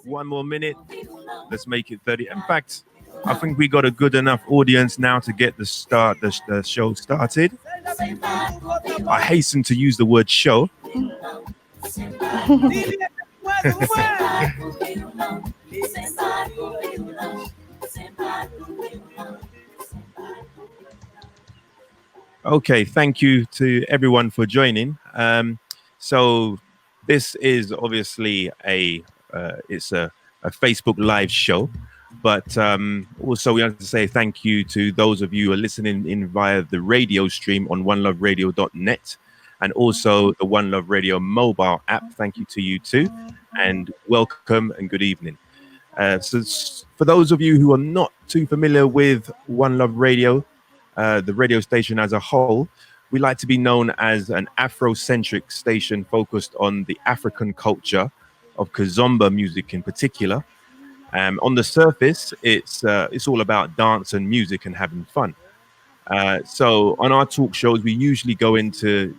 One more minute. Let's make it 30. In fact, I think we got a good enough audience now to get the show started. I hasten to use the word show. Okay, thank you to everyone for joining. So this is obviously it's a Facebook Live show, but also we have to say thank you to those of you who are listening in via the radio stream on oneloveradio.net and also the One Love Radio mobile app. Thank you to you too, and welcome and good evening. So for those of you who are not too familiar with One Love Radio, the radio station as a whole, we like to be known as an Afrocentric station focused on the African culture of Kizomba music in particular. On the surface, it's all about dance and music and having fun. So on our talk shows, we usually go into,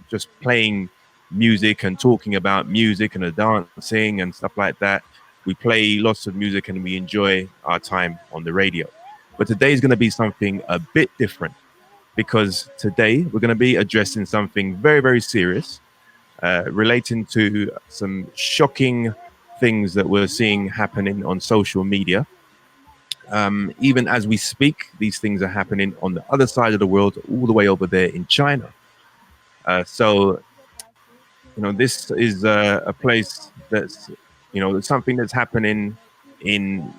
just playing music and talking about music and the dancing and stuff like that. We play lots of music and we enjoy our time on the radio. But today is going to be something a bit different, because today we're going to be addressing something very, very serious, relating to some shocking things that we're seeing happening on social media. Even as we speak, these things are happening on the other side of the world, all the way over there in China. So this is a place that's, something that's happening in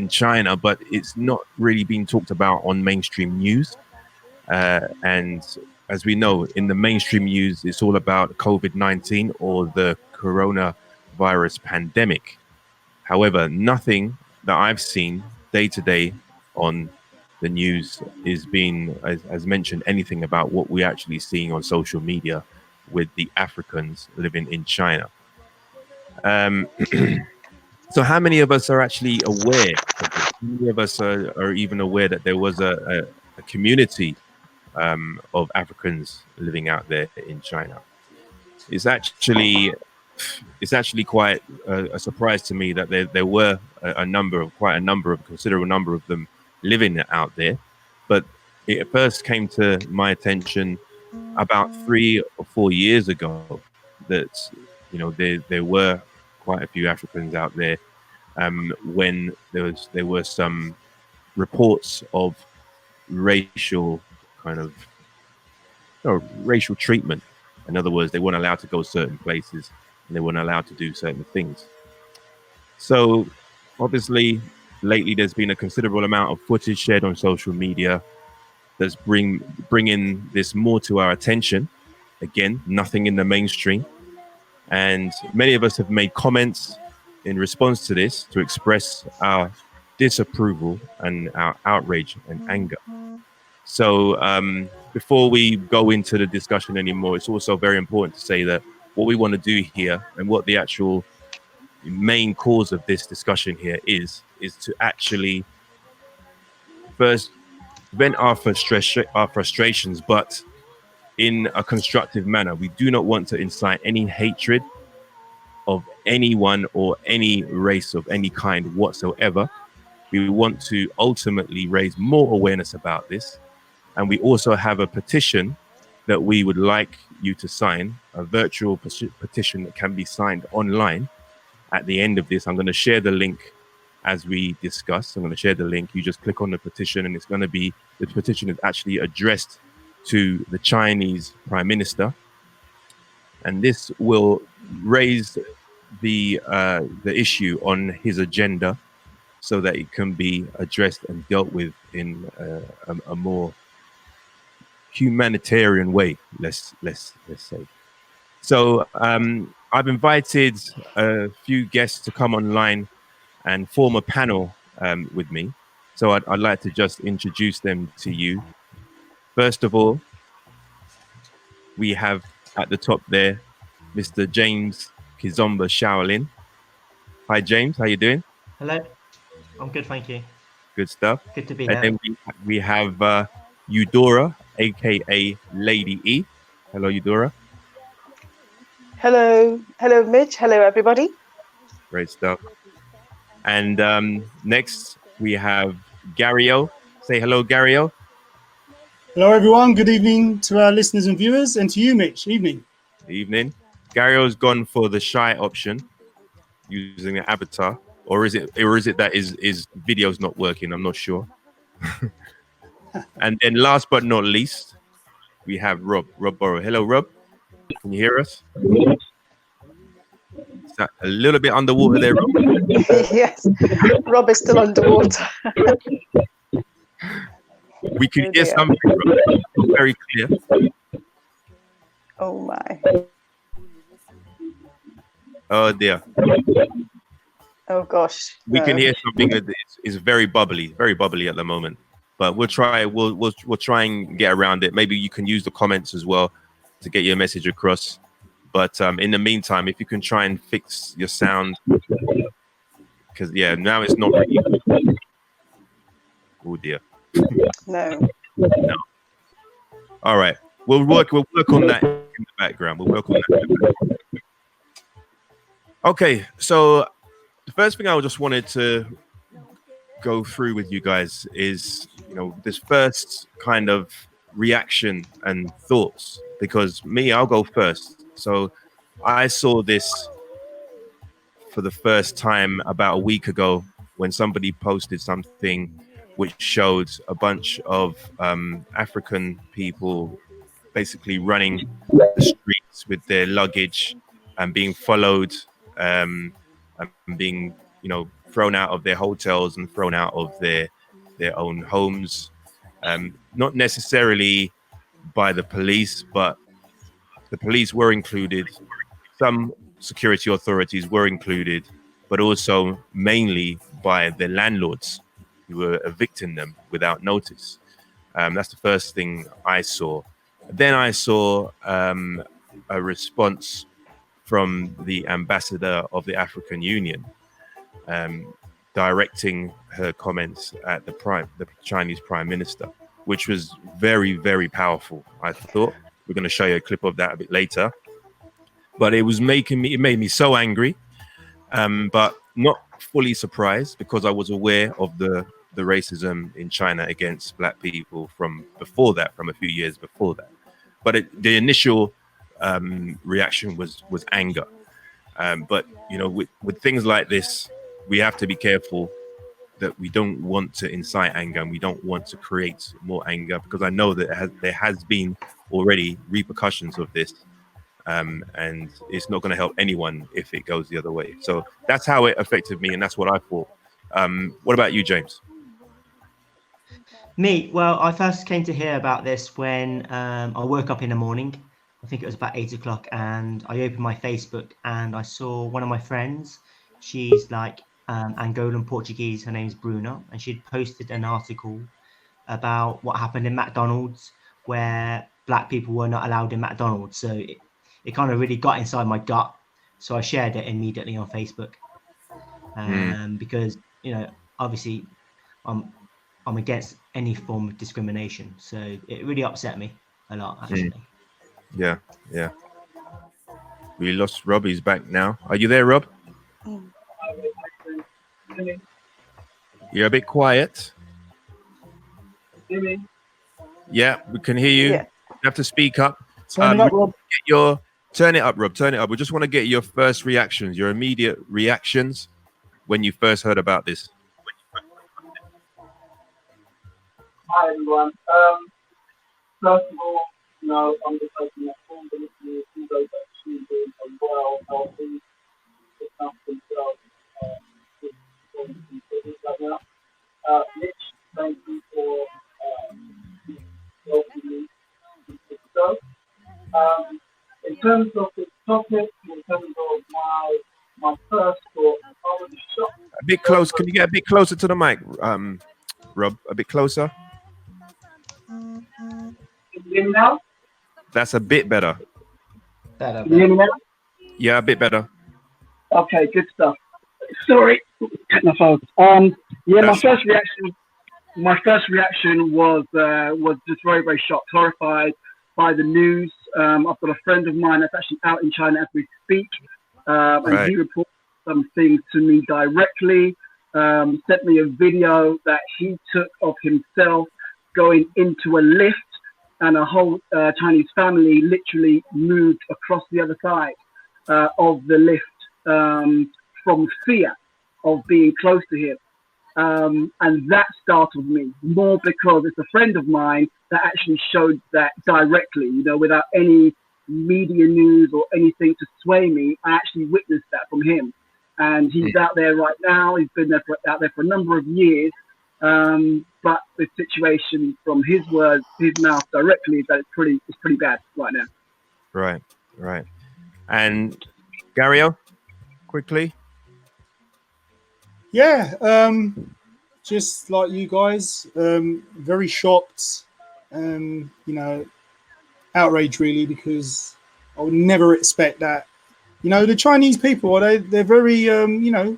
China, but it's not really being talked about on mainstream news. And as we know, in the mainstream news, it's all about COVID-19 or the coronavirus pandemic. However, nothing that I've seen day to day on the news is being, as mentioned, anything about what we're actually seeing on social media with the Africans living in China. So how many of us are actually aware of this? How many of us are even aware that there was a community of Africans living out there in China? It's actually quite a surprise to me that there were a considerable number of them living out there. But it first came to my attention about 3 or 4 years ago that there were quite a few Africans out there when there were some reports of racial racial treatment. In other words, they weren't allowed to go certain places and they weren't allowed to do certain things. So obviously lately there's been a considerable amount of footage shared on social media that's bringing this more to our attention. Again, nothing in the mainstream. And many of us have made comments in response to this to express our disapproval and our outrage and anger. So before we go into the discussion anymore, it's also very important to say that what we want to do here and what the actual main cause of this discussion here is to actually first vent our frustrations, but in a constructive manner. We do not want to incite any hatred of anyone or any race of any kind whatsoever. We want to ultimately raise more awareness about this. And we also have a petition that we would like you to sign, a virtual petition that can be signed online. At the end of this, I'm going to share the link as we discuss. I'm going to share the link. You just click on the petition and it's going to be, the petition is actually addressed to the Chinese Prime Minister. And this will raise the issue on his agenda so that it can be addressed and dealt with in a more humanitarian way, let's say. So I've invited a few guests to come online and form a panel with me. So I'd like to just introduce them to you. First of all, we have at the top there, Mr. James Kizomba Shaolin. Hi, James. How you doing? Hello. I'm good, thank you. Good stuff. Good to be here. And then we have Eudora, aka Lady E. Hello, Eudora. Hello, Mitch. Hello, everybody. Great stuff. And next we have Gario. Say hello, Gario. Hello, everyone. Good evening to our listeners and viewers, and to you, Mitch. Evening. Evening. Gario's gone for the shy option using the avatar, or is it that his video's not working? I'm not sure. And then last but not least, we have Rob Borrow. Hello, Rob. Can you hear us? Is that a little bit underwater there, Rob? Yes, Rob is still underwater. We can hear something, Rob. Very clear. Oh my. Oh dear. Oh gosh. We can hear something that is very bubbly at the moment. But we'll try. We'll try and get around it. Maybe you can use the comments as well to get your message across. But in the meantime, if you can try and fix your sound, because now it's not really. Oh dear. No. All right. We'll work on that in the background. We'll work on that. Okay. So the first thing I just wanted to go through with you guys is, this first kind of reaction and thoughts, because I'll go first. So I saw this for the first time about a week ago when somebody posted something which showed a bunch of African people basically running the streets with their luggage and being followed and being, thrown out of their hotels and thrown out of their own homes. Not necessarily by the police, but the police were included. Some security authorities were included, but also mainly by the landlords who were evicting them without notice. That's the first thing I saw. Then I saw a response from the ambassador of the African Union, directing her comments at the Chinese Prime Minister, which was very, very powerful. I thought we're going to show you a clip of that a bit later, but it made me so angry, but not fully surprised, because I was aware of the racism in China against black people from a few years before that. But the initial reaction was anger. But with things like this, we have to be careful that we don't want to incite anger, and we don't want to create more anger, because I know that there has been already repercussions of this, and it's not going to help anyone if it goes the other way. So that's how it affected me, and that's what I thought. What about you, James? Me, well, I first came to hear about this when I woke up in the morning. I think it was about 8 o'clock, and I opened my Facebook and I saw one of my friends. She's like Angolan Portuguese. Her name's Bruna, and she'd posted an article about what happened in McDonald's, where black people were not allowed in McDonald's. So it kind of really got inside my gut. So I shared it immediately on Facebook, because obviously I'm against any form of discrimination. So it really upset me a lot, actually. Yeah. We lost Rob. He's back now. Are you there, Rob? You're a bit quiet. Yeah, we can hear you. Yeah. You have to speak up. Turn it up, Rob. Turn it up, Rob. Turn it up. We just want to get your first reactions, your immediate reactions when you first heard about this. Hi, everyone. First of all, I'm the person that formed the listening to those that actually doing well, healthy, look after themselves, right now. Mitch, thank you for helping me with this stuff. In terms of the topic, in terms of my first thought, I was shocked. A bit close. Can you get a bit closer to the mic, Rob? A bit closer. Can you hear me now? That's a bit better. Can you hear me now? Yeah, a bit better. Okay, good stuff. Sorry, technophobes. My first reaction was just very, very shocked, horrified by the news. I've got a friend of mine that's actually out in China as we speak, and he reported some things to me directly, sent me a video that he took of himself going into a lift, and a whole Chinese family literally moved across the other side of the lift from fear of being close to him. And that startled me more because it's a friend of mine that actually showed that directly, you know, without any media news or anything to sway me. I actually witnessed that from him. And he's out there right now. He's been out there for a number of years. But the situation from his words, his mouth directly, is that it's pretty bad right now. Right. And Gario, quickly. Yeah, just like you guys, very shocked, you know, outraged really, because I would never expect that. You know, the Chinese people, they're very, you know,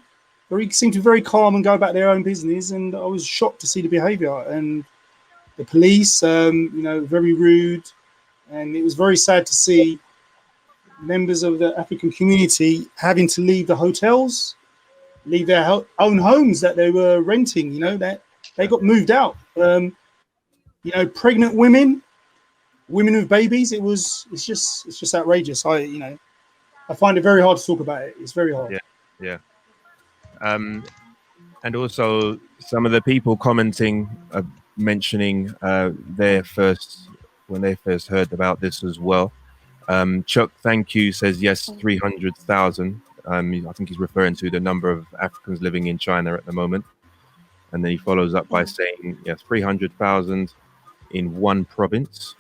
seem to be very calm and go about their own business. And I was shocked to see the behaviour, and the police, you know, very rude. And it was very sad to see members of the African community having to leave the hotels, leave their own homes that they were renting, you know, that they got moved out. You know, pregnant women with babies. It's just outrageous. I find it very hard to talk about it. It's very hard. Yeah. And also some of the people commenting, mentioning when they first heard about this as well. Chuck, thank you, says yes, 300,000. I think he's referring to the number of Africans living in China at the moment. And then he follows up by saying, yes, 300,000 in one province.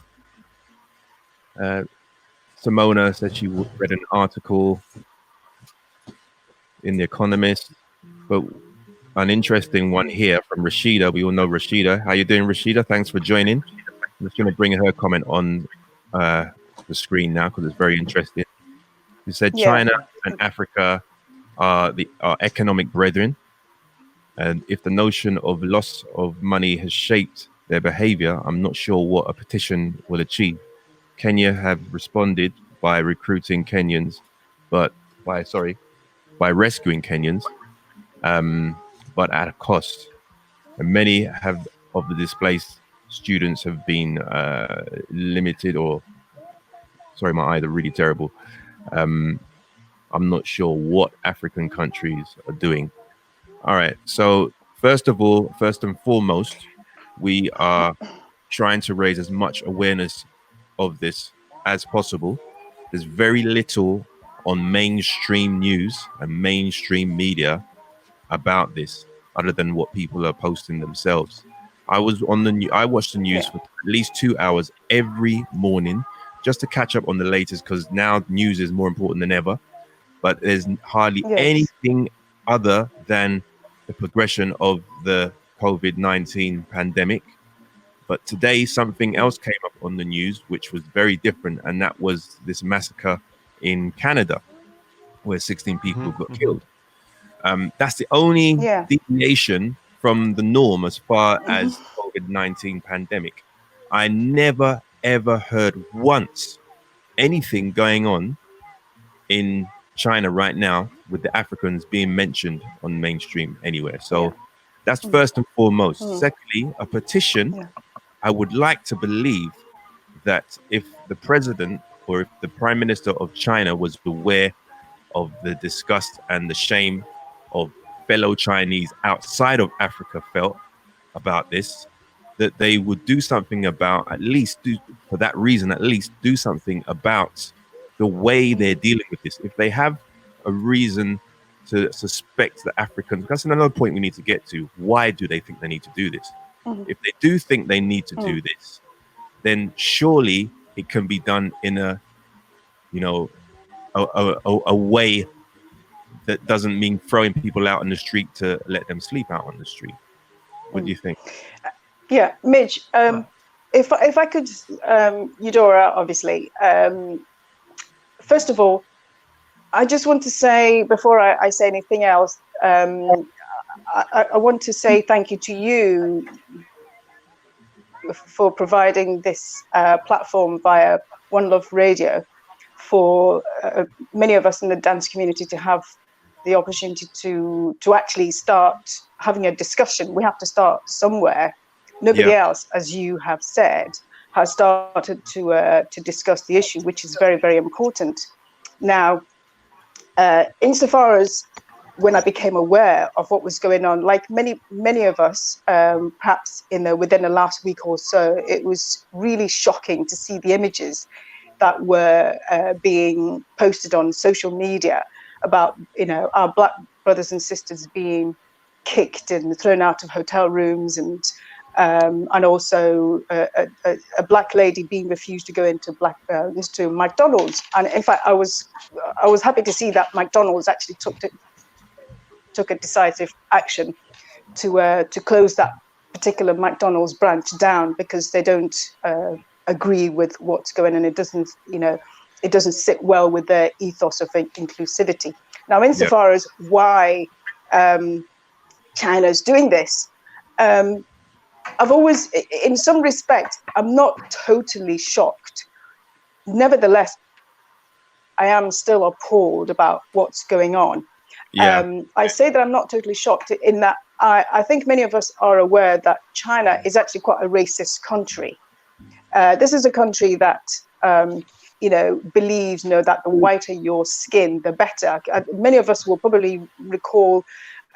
Simona said she read an article in The Economist, but an interesting one here from Rashida. We all know Rashida. How you doing, Rashida? Thanks for joining. I'm just going to bring her comment on the screen now because it's very interesting. She said China and Africa are economic brethren, and if the notion of loss of money has shaped their behavior, I'm not sure what a petition will achieve. Kenya have responded by recruiting Kenyans, by rescuing Kenyans, but at a cost. And many of the displaced students have been limited, or sorry, my eyes are really terrible. I'm not sure what African countries are doing. All right. So first and foremost, we are trying to raise as much awareness of this as possible. There's very little on mainstream news and mainstream media about this, other than what people are posting themselves. I watched the news for at least 2 hours every morning just to catch up on the latest, because now news is more important than ever. But there's hardly anything other than the progression of the COVID-19 pandemic. But today, something else came up on the news, which was very different, and that was this massacre in Canada, where 16 people got killed. That's the only deviation from the norm as far as COVID-19 pandemic. I never, ever heard once anything going on in China right now with the Africans being mentioned on mainstream anywhere. So that's first and foremost. Secondly, a petition. I would like to believe that if the president or if the prime minister of China was aware of the disgust and the shame of fellow Chinese outside of Africa felt about this, that they would do something about, at least do something about the way they're dealing with this. If they have a reason to suspect the Africans, that's another point we need to get to. Why do they think they need to do this? If they do think they need to do this, then surely it can be done in a way that doesn't mean throwing people out on the street to let them sleep out on the street. What do you think? Yeah, Mitch, if I could, Eudora, obviously, first of all, I just want to say, before I say anything else, I want to say thank you to you for providing this platform via One Love Radio for many of us in the dance community to have the opportunity to actually start having a discussion. We have to start somewhere. Nobody else, as you have said, has started to discuss the issue, which is very, very important. Now, insofar as when I became aware of what was going on, like many of us, perhaps within the last week or so, it was really shocking to see the images that were being posted on social media about, our Black brothers and sisters being kicked and thrown out of hotel rooms, and also a Black lady being refused to go into McDonald's. And in fact, I was happy to see that McDonald's actually took a decisive action to close that particular McDonald's branch down, because they don't agree with what's going on. It doesn't sit well with their ethos of inclusivity. Now, insofar as why China's doing this, I've always, in some respect, I'm not totally shocked. Nevertheless, I am still appalled about what's going on. I say that I'm not totally shocked in that I think many of us are aware that China is actually quite a racist country. This is a country that, believes, that the whiter your skin, the better. Many of us will probably recall,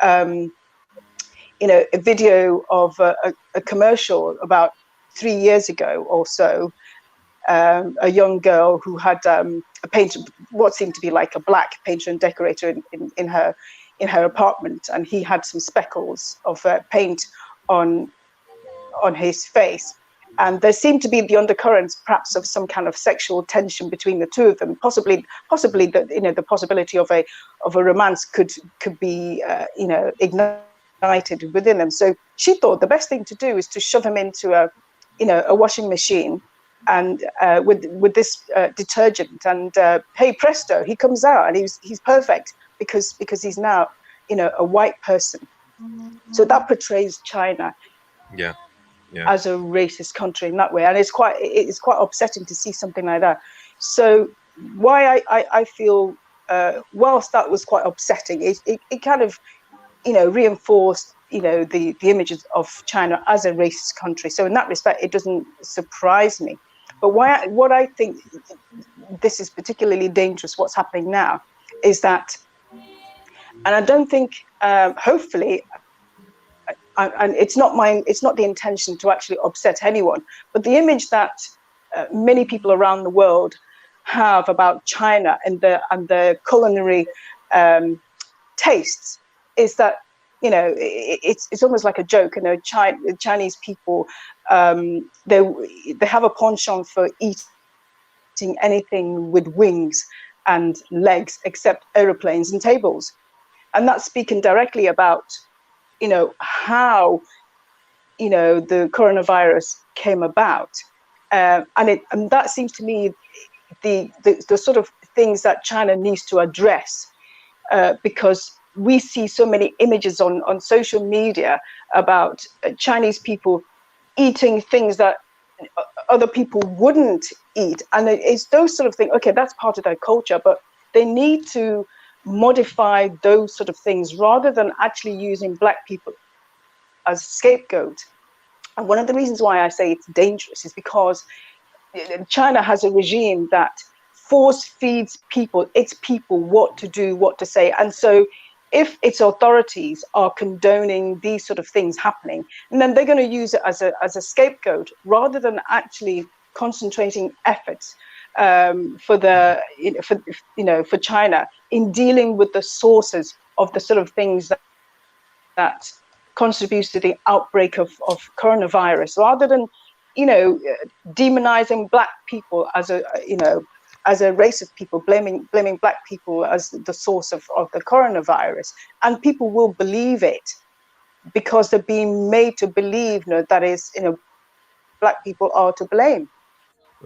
a video of a commercial about 3 years ago or so. A young girl who had what seemed to be like a Black painter and decorator in her apartment, and he had some speckles of paint on his face, and there seemed to be the undercurrents, perhaps, of some kind of sexual tension between the two of them. Possibly the possibility of a romance could be ignited within them. So she thought the best thing to do is to shove him into a washing machine, and with this detergent, and hey presto, he comes out and he's perfect because he's now a white person. So that portrays China as a racist country in that way, and it's quite upsetting to see something like that. So why I feel whilst that was quite upsetting, it kind of reinforced the images of China as a racist country. So in that respect, it doesn't surprise me. But what I think this is particularly dangerous, what's happening now, is that, and I don't think, hopefully, and it's not the intention to actually upset anyone, but the image that many people around the world have about China and the culinary tastes is that, it's almost like a joke. Chinese people, they have a penchant for eating anything with wings and legs except aeroplanes and tables, and that's speaking directly about how the coronavirus came about, and that seems to me the sort of things that China needs to address, because we see so many images on social media about Chinese people eating things that other people wouldn't eat. And it's those sort of things. Okay, that's part of their culture, but they need to modify those sort of things rather than actually using Black people as a scapegoat. And one of the reasons why I say it's dangerous is because China has a regime that force feeds its people what to do, what to say. And so if its authorities are condoning these sort of things happening, and then they're going to use it as a scapegoat rather than actually concentrating efforts for China in dealing with the sources of the sort of things that contributes to the outbreak of coronavirus, rather than demonizing Black people as a race of people, blaming Black people as the source of the coronavirus. And people will believe it because they're being made to believe that is, Black people are to blame.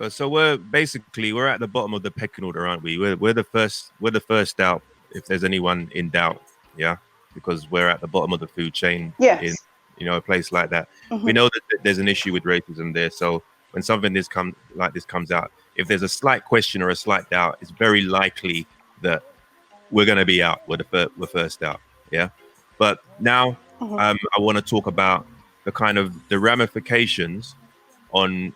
So we're at the bottom of the pecking order, aren't we? We're the first out if there's anyone in doubt, because we're at the bottom of the food chain. Yes. In a place like that. Mm-hmm. We know that there's an issue with racism there. So when something like this comes out, if there's a slight question or a slight doubt, it's very likely that we're going to be out. We're first out. Yeah. But now I want to talk about the ramifications on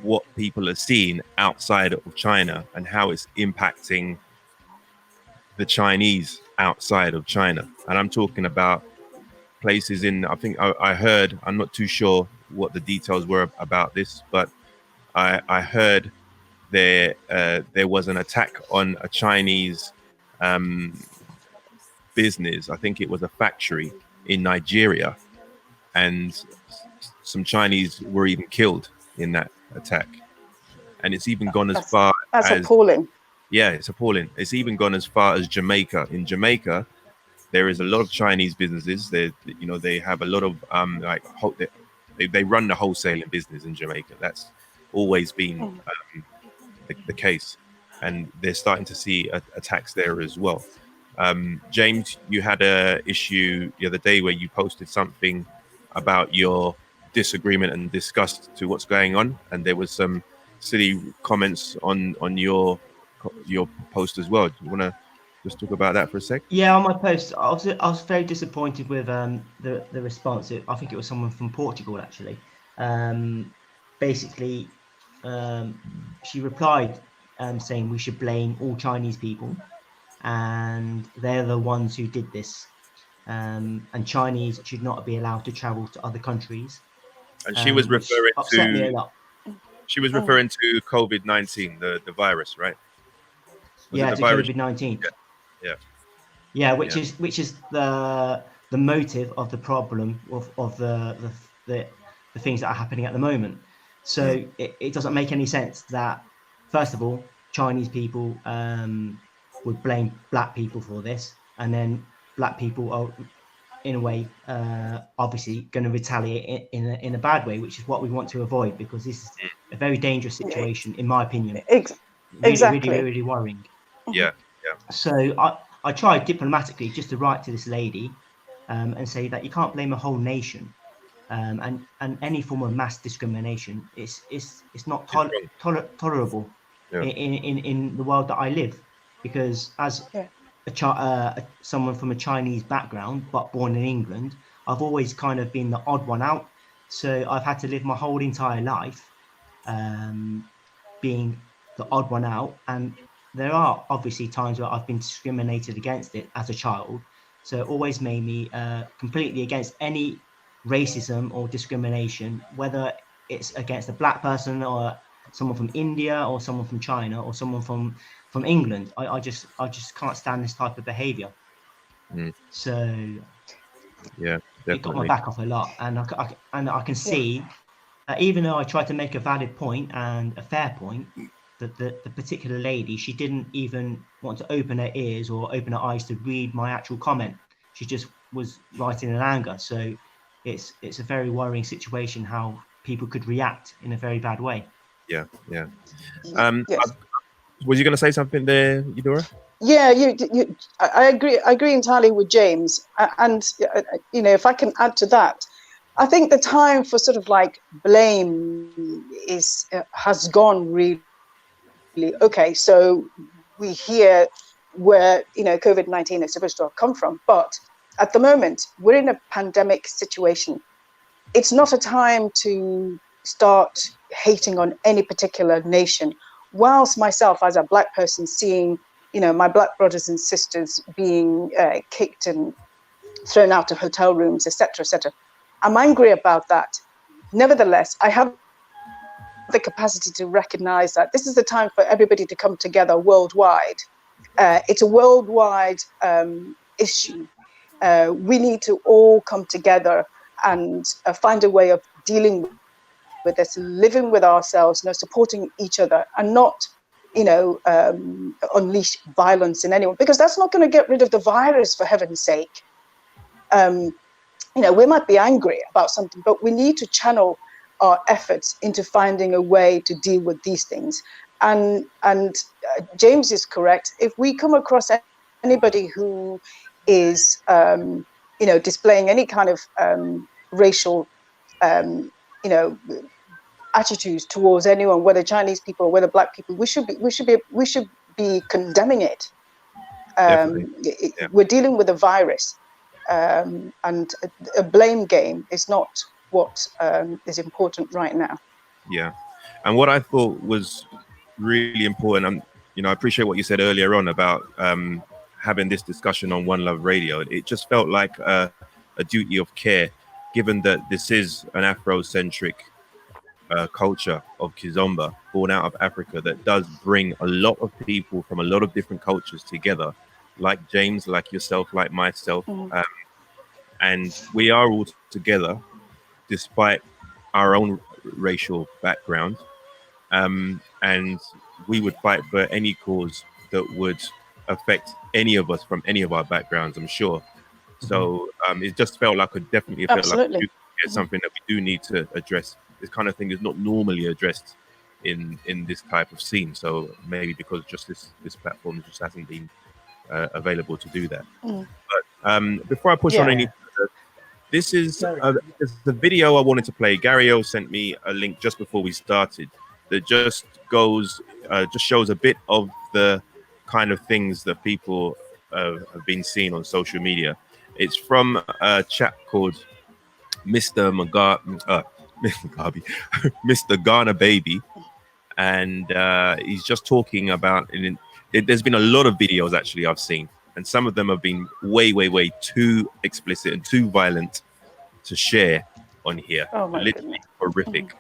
what people are seeing outside of China and how it's impacting the Chinese outside of China. And I'm talking about places I think I heard, I'm not too sure what the details were about this, but I heard there was an attack on a Chinese business. I think it was a factory in Nigeria, and some Chinese were even killed in that attack. And it's even gone as far as... That's appalling. Yeah, it's appalling. It's even gone as far as Jamaica. In Jamaica, there is a lot of Chinese businesses. They have a lot of they run the wholesaling business in Jamaica. That's always been the case, and they're starting to see attacks there as well. James, you had a issue the other day where you posted something about your disagreement and disgust to what's going on, and there was some silly comments on your post as well. Do you want to just talk about that for a sec? Yeah, on my post, I was very disappointed with the response. I think it was someone from Portugal actually. Basically, she replied saying we should blame all Chinese people, and they're the ones who did this. And Chinese should not be allowed to travel to other countries. And she was referring upset me a lot. She was referring to COVID-19, the virus, right? To COVID-19. Yeah, which is the motive of the problem of the things that are happening at the moment. So it doesn't make any sense that, first of all, Chinese people would blame black people for this, and then black people are, in a way, obviously going to retaliate in a bad way, which is what we want to avoid, because this is a very dangerous situation, in my opinion. Exactly. Really, really worrying. Yeah. So I tried diplomatically just to write to this lady and say that you can't blame a whole nation, and any form of mass discrimination it's not tolerable in the world that I live, because as someone from a Chinese background but born in England, I've always kind of been the odd one out. So I've had to live my whole entire life being the odd one out, and there are obviously times where I've been discriminated against it as a child. So it always made me completely against any racism or discrimination, whether it's against a black person or someone from India or someone from China or someone from England. I just can't stand this type of behavior. So yeah, definitely. It got my back off a lot, and I can see that even though I tried to make a valid point and a fair point, that the particular lady, she didn't even want to open her ears or open her eyes to read my actual comment. She just was writing in anger. So it's a very worrying situation how people could react in a very bad way. Yeah. Was you going to say something there, Eudora? Yeah, I agree entirely with James. And if I can add to that, I think the time for sort of like blame has gone really. Okay, so we hear where COVID-19 is supposed to have come from, but at the moment we're in a pandemic situation. It's not a time to start hating on any particular nation. Whilst myself as a black person seeing my black brothers and sisters being kicked and thrown out of hotel rooms, etc., I'm angry about that. Nevertheless, I have the capacity to recognize that this is the time for everybody to come together worldwide. It's a worldwide issue. We need to all come together and find a way of dealing with this, living with ourselves, supporting each other, and not unleash violence in anyone, because that's not going to get rid of the virus, for heaven's sake. We might be angry about something, but we need to channel our efforts into finding a way to deal with these things. And James is correct. If we come across anybody who is displaying any kind of racial attitudes towards anyone, whether Chinese people or whether black people, we should be condemning it. We're dealing with a virus, and a blame game is not what is important right now. Yeah, and what I thought was really important, I appreciate what you said earlier on about having this discussion on One Love Radio. It just felt like a duty of care, given that this is an Afrocentric culture of Kizomba, born out of Africa, that does bring a lot of people from a lot of different cultures together, like James, like yourself, like myself, and we are all together despite our own racial background, and we would fight for any cause that would affect any of us from any of our backgrounds, I'm sure. So it just felt like Absolutely. It's something that we do need to address. This kind of thing is not normally addressed in this type of scene. So maybe because just this platform just hasn't been available to do that. But before I push on any further, this is the video I wanted to play. Gary O sent me a link just before we started that just shows a bit of the kind of things that people have been seeing on social media. It's from a chap called Mr. Mr. Ghana Baby, and he's just talking about. There's been a lot of videos actually I've seen, and some of them have been way too explicit and too violent to share on here. Literally horrific.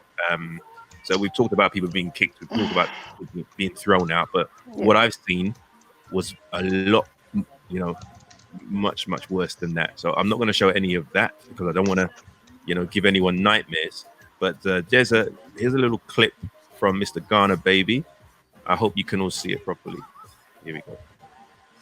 So we've talked about people being kicked, we've talked about people being thrown out, but what I've seen was a lot, much worse than that. So I'm not going to show any of that because I don't want to, give anyone nightmares. But here's a little clip from Mr. Ghana Baby. I hope you can all see it properly. Here we go.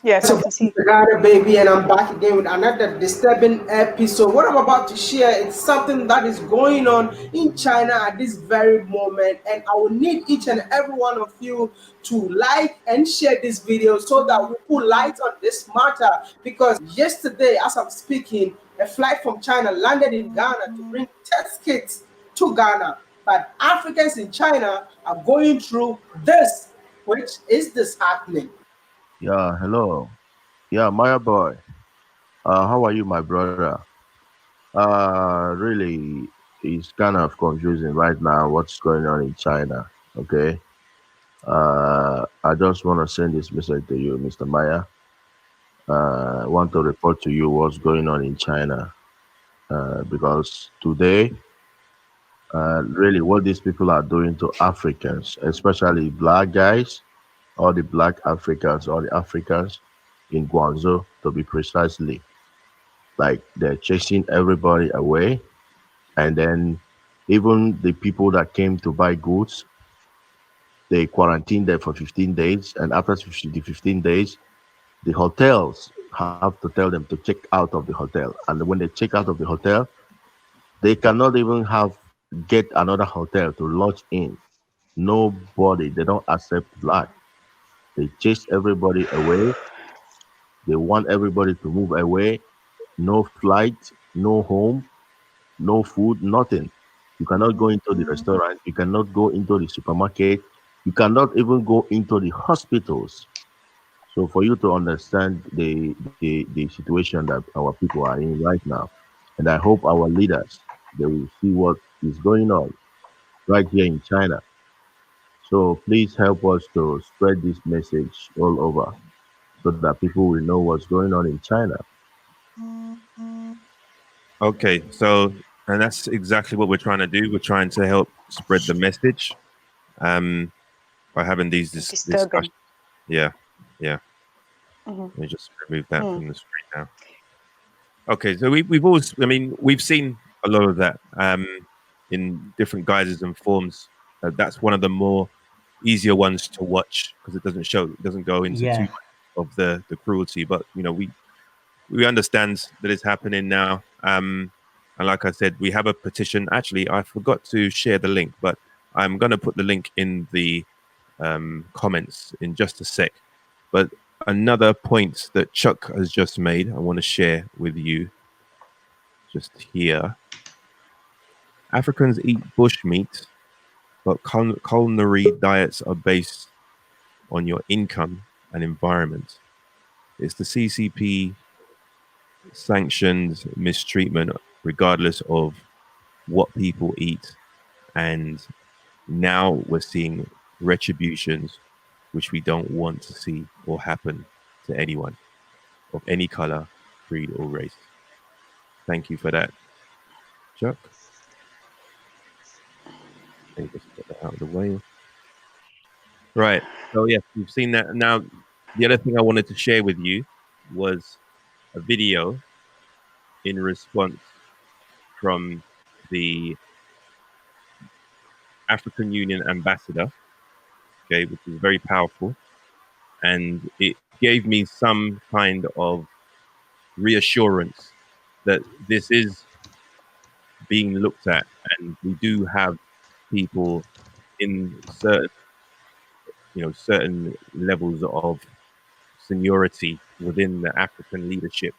Yes, I can see. Ghana Baby, and I'm back again with another disturbing episode. What I'm about to share is something that is going on in China at this very moment, and I will need each and every one of you to like and share this video so that we put light on this matter. Because yesterday, as I'm speaking, a flight from China landed in Ghana to bring test kits to Ghana, but Africans in China are going through this, which is disheartening. Yeah, hello. Yeah, Maya boy. How are you, my brother? Really, it's kind of confusing right now what's going on in China. Okay. I just want to send this message to you, Mr. Maya. I want to report to you what's going on in China. Because today, really what these people are doing to Africans, especially black guys, all the black Africans, all the Africans in Guangzhou, to be precisely, like they're chasing everybody away. And then even the people that came to buy goods, they quarantined them for 15 days. And after 15 days, the hotels have to tell them to check out of the hotel. And when they check out of the hotel, they cannot even get another hotel to lodge in. Nobody, they don't accept black. They chase everybody away. They want everybody to move away. No flight, no home, no food, nothing. You cannot go into the restaurant. You cannot go into the supermarket. You cannot even go into the hospitals. So for you to understand the situation that our people are in right now, and I hope our leaders, they will see what is going on right here in China. So please help us to spread this message all over so that people will know what's going on in China. Okay, so, and that's exactly what we're trying to do. We're trying to help spread the message by having these discussions. Yeah. Let me just remove that from the screen now. Okay, so we've seen a lot of that in different guises and forms. That's one of the more easier ones to watch because it doesn't go into too much of the cruelty. But we understand that it's happening now. And like I said, we have a petition. Actually, I forgot to share the link, but I'm going to put the link in the comments in just a sec. But another point that Chuck has just made, I want to share with you just here. Africans eat bushmeat, but culinary diets are based on your income and environment. It's the CCP sanctioned mistreatment, regardless of what people eat. And now we're seeing retributions, which we don't want to see or happen to anyone of any color, creed, or race. Thank you for that, Chuck. Let me just get that out of the way. Right. So, yes, you've seen that. Now, the other thing I wanted to share with you was a video in response from the African Union ambassador, okay, which is very powerful. And it gave me some kind of reassurance that this is being looked at, and we do have people in certain, certain levels of seniority within the African leadership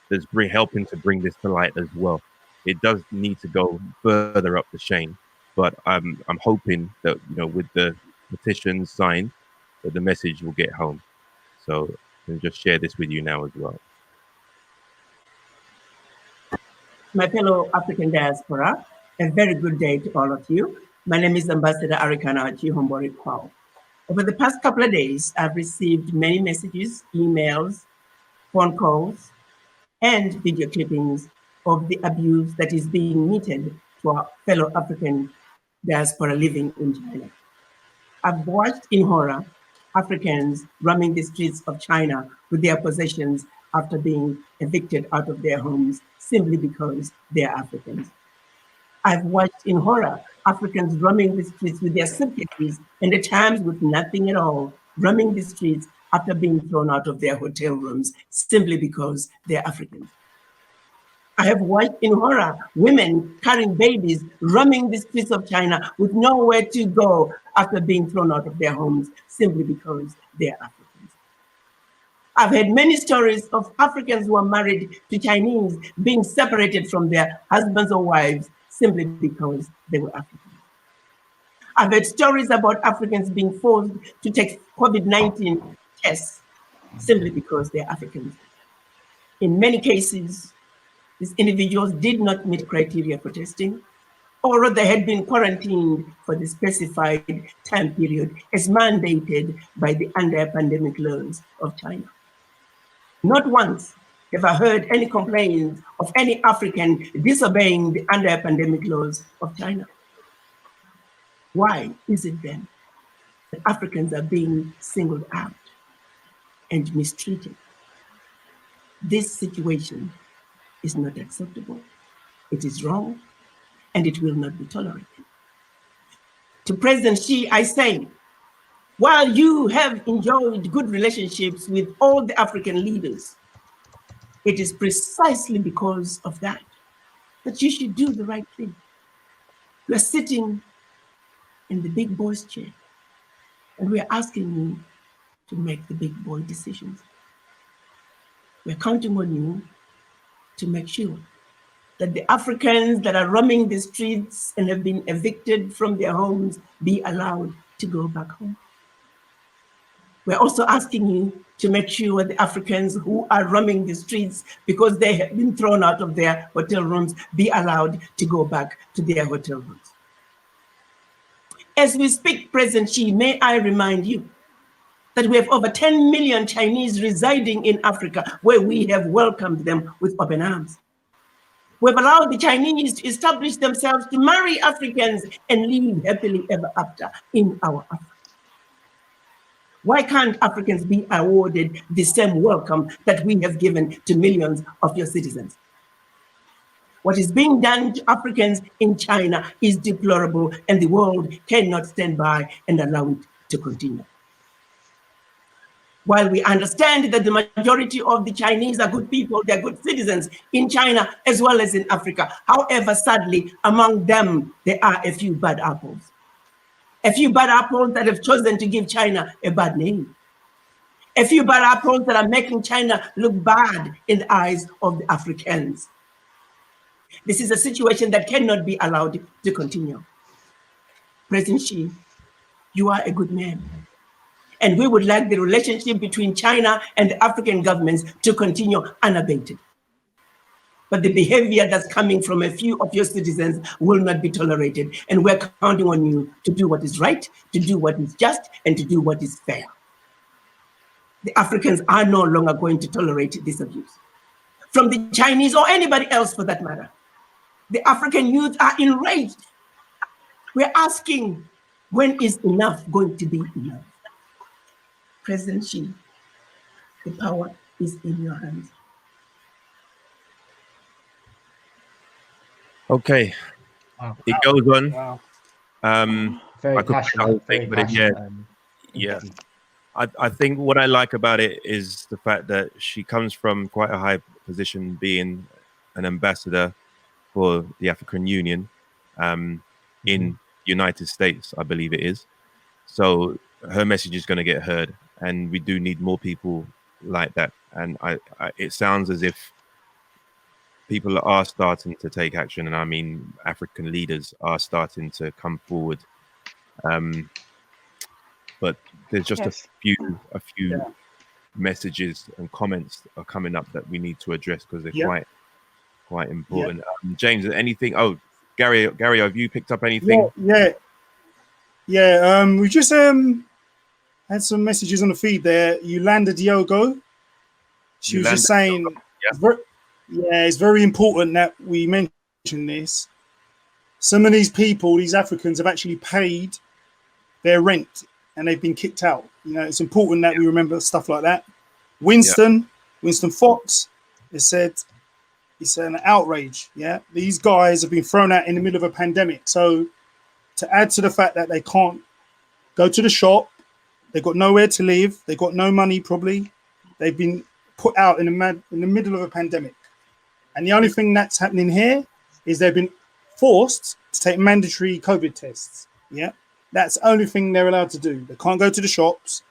that's helping to bring this to light as well. It does need to go further up the chain, but I'm hoping that with the petitions signed, that the message will get home. So I'll just share this with you now as well. My fellow African diaspora, a very good day to all of you. My name is Ambassador Arikana Chihombori Kwao. Over the past couple of days, I've received many messages, emails, phone calls, and video clippings of the abuse that is being meted to our fellow African diaspora living in China. I've watched in horror Africans roaming the streets of China with their possessions after being evicted out of their homes simply because they're Africans. I've watched in horror Africans roaming the streets with their suitcases and at times with nothing at all, roaming the streets after being thrown out of their hotel rooms simply because they're Africans. I have watched in horror women carrying babies roaming the streets of China with nowhere to go after being thrown out of their homes simply because they're Africans. I've heard many stories of Africans who are married to Chinese being separated from their husbands or wives simply because they were Africans. I've heard stories about Africans being forced to take COVID-19 tests simply because they're Africans. In many cases, these individuals did not meet criteria for testing, or they had been quarantined for the specified time period as mandated by the anti-pandemic laws of China. Not once have I heard any complaints of any African disobeying the anti-pandemic laws of China. Why is it then that Africans are being singled out and mistreated? This situation is not acceptable. It is wrong, and it will not be tolerated. To President Xi, I say, while you have enjoyed good relationships with all the African leaders, it is precisely because of that that you should do the right thing. You are sitting in the big boy's chair, and we are asking you to make the big boy decisions. We're counting on you to make sure that the Africans that are roaming the streets and have been evicted from their homes be allowed to go back home. We're also asking you to make sure the Africans who are roaming the streets because they have been thrown out of their hotel rooms be allowed to go back to their hotel rooms. As we speak, President Xi, may I remind you that we have over 10 million Chinese residing in Africa, where we have welcomed them with open arms. We've allowed the Chinese to establish themselves to marry Africans and live happily ever after in our Africa. Why can't Africans be awarded the same welcome that we have given to millions of your citizens? What is being done to Africans in China is deplorable, and the world cannot stand by and allow it to continue. While we understand that the majority of the Chinese are good people, they're good citizens in China as well as in Africa. However, sadly, among them, there are a few bad apples. A few bad apples that have chosen to give China a bad name. A few bad apples that are making China look bad in the eyes of the Africans. This is a situation that cannot be allowed to continue. President Xi, you are a good man. And we would like the relationship between China and the African governments to continue unabated. But the behavior that's coming from a few of your citizens will not be tolerated. And we're counting on you to do what is right, to do what is just, and to do what is fair. The Africans are no longer going to tolerate this abuse from the Chinese or anybody else for that matter. The African youth are enraged. We're asking, when is enough going to be enough? President Xi, the power is in your hands. Okay, it goes on. Wow. Very I could pick the whole passionate. Very thing, but passionate. yeah. Interview. I think what I like about it is the fact that she comes from quite a high position, being an ambassador for the African Union in United States, I believe it is. So her message is going to get heard, and we do need more people like that. And it sounds as if people are starting to take action, and I mean African leaders are starting to come forward. But there's just a few messages and comments are coming up that we need to address because they're quite important. James, anything? Oh, Gary, have you picked up anything? Yeah. We just had some messages on the feed there. Yolanda Diogo, she was just saying, it's very important that we mention this. Some of these people, these Africans, have actually paid their rent and they've been kicked out. You know, it's important that we remember stuff like that. Winston Fox has said it's an outrage. Yeah, these guys have been thrown out in the middle of a pandemic. So to add to the fact that they can't go to the shop, they've got nowhere to live, they've got no money probably, they've been put out in the middle of a pandemic. And the only thing that's happening here is they've been forced to take mandatory COVID tests. Yeah. That's the only thing they're allowed to do. They can't go to the shops,